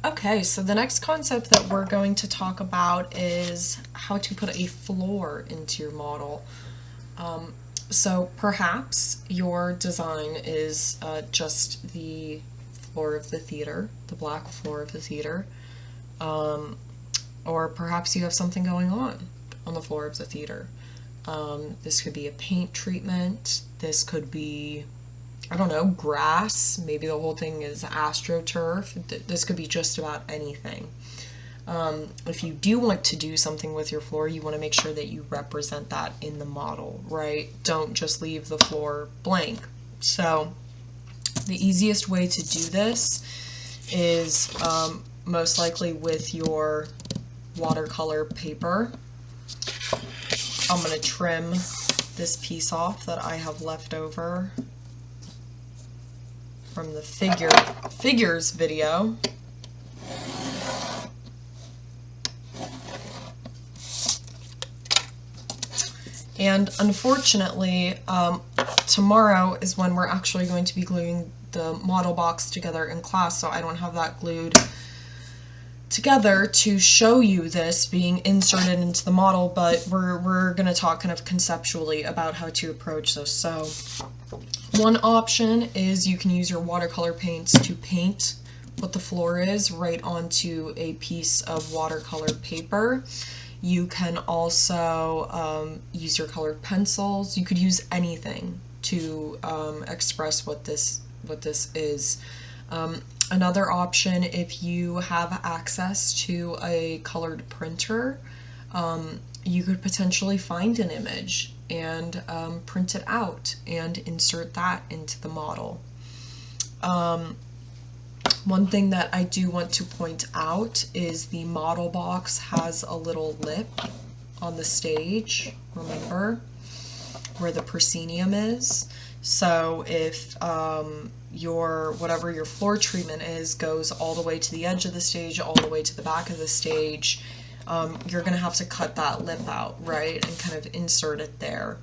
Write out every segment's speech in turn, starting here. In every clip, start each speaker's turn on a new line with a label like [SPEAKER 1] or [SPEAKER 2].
[SPEAKER 1] Okay, so the next concept that we're going to talk about is how to put a floor into your model. So perhaps your design is just the floor of the theater, the black floor of the theater, or perhaps you have something going on the floor of the theater. This could be a paint treatment, this could be, I don't know, grass. Maybe the whole thing is AstroTurf. This could be just about anything. If you do want to do something with your floor, you want to make sure that you represent that in the model, right? Don't just leave the floor blank. So the easiest way to do this is most likely with your watercolor paper. I'm going to trim this piece off that I have left over from the figures video. And unfortunately, tomorrow is when we're actually going to be gluing the model box together in class, so I don't have that glued together to show you this being inserted into the model, but we're going to talk kind of conceptually about how to approach this. So one option is you can use your watercolor paints to paint what the floor is right onto a piece of watercolor paper. You can also use your colored pencils. You could use anything to express what this is. Another option, if you have access to a colored printer, you could potentially find an image and print it out and insert that into the model. One thing that I do want to point out is the model box has a little lip on the stage, remember, where the proscenium is. So if whatever your floor treatment is goes all the way to the edge of the stage, all the way to the back of the stage, you're going to have to cut that lip out, right, and kind of insert it there.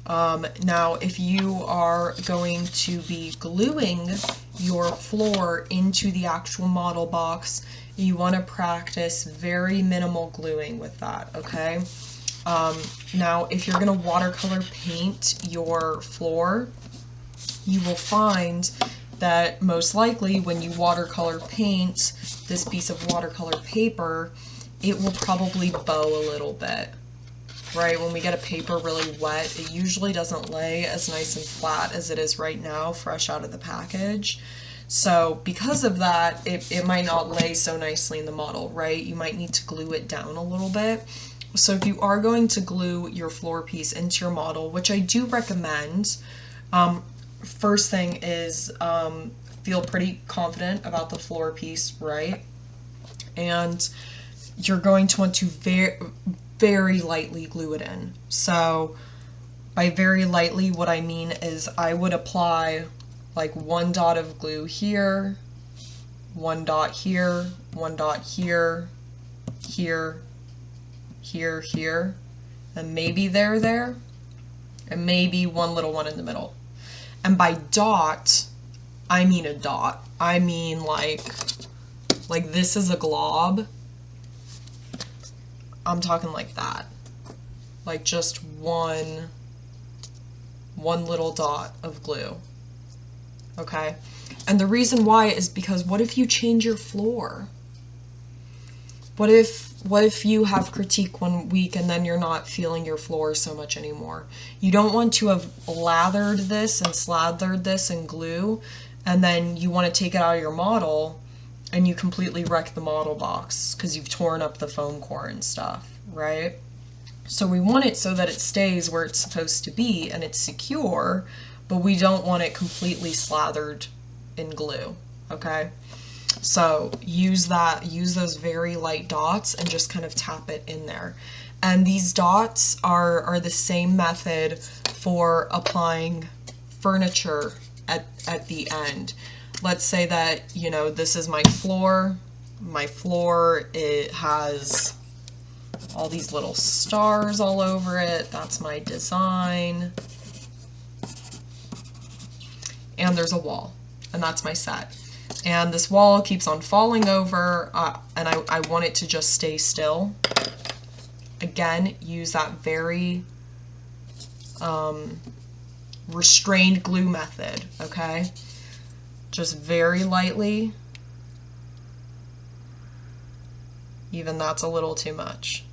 [SPEAKER 1] Now, if you are going to be gluing your floor into the actual model box, you want to practice very minimal gluing with that, okay? Now, if you're going to watercolor paint your floor, you will find that most likely when you watercolor paint this piece of watercolor paper, it will probably bow a little bit. Right, when we get a paper really wet, it usually doesn't lay as nice and flat as it is right now, fresh out of the package. So because of that, it might not lay so nicely in the model, right? You might need to glue it down a little bit. So if you are going to glue your floor piece into your model, which I do recommend, first thing is feel pretty confident about the floor piece, right? And you're going to want to very lightly glue it in. So by very lightly, what I mean is I would apply like one dot of glue here, one dot here, one dot here, here, here, here, and maybe there, and maybe one little one in the middle. And by dot, I mean a dot. I mean like this is a glob. I'm talking like that. Like just one little dot of glue. Okay? And the reason why is because what if you change your floor? What if you have critique one week and then you're not feeling your floor so much anymore? You don't want to have lathered this and slathered this in glue and then you want to take it out of your model and you completely wreck the model box because you've torn up the foam core and stuff, right? So we want it so that it stays where it's supposed to be and it's secure, but we don't want it completely slathered in glue, okay? So use those very light dots and just kind of tap it in there. And these dots are the same method for applying furniture at the end. Let's say that, you know, this is my floor. My floor, it has all these little stars all over it. That's my design. And there's a wall, and that's my set. And this wall keeps on falling over, and I want it to just stay still. Again, use that very restrained glue method, okay? Just very lightly. Even that's a little too much.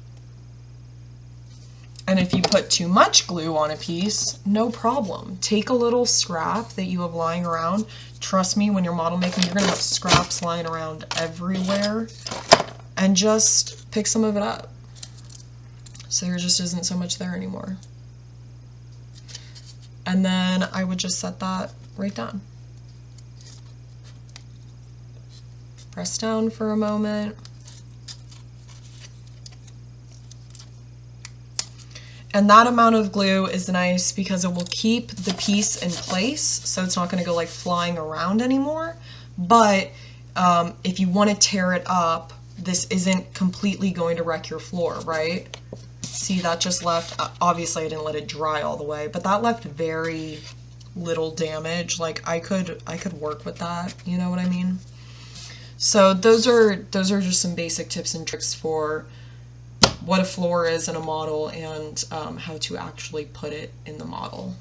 [SPEAKER 1] And if you put too much glue on a piece, no problem. Take a little scrap that you have lying around. Trust me, when you're model making, you're gonna have scraps lying around everywhere. And just pick some of it up. So there just isn't so much there anymore. And then I would just set that right down. Press down for a moment. And that amount of glue is nice because it will keep the piece in place, so it's not going to go like flying around anymore. But if you want to tear it up, this isn't completely going to wreck your floor, right? See, that just left, obviously I didn't let it dry all the way, but that left very little damage. Like I could work with that, you know what I mean? So those are just some basic tips and tricks for what a floor is in a model and how to actually put it in the model.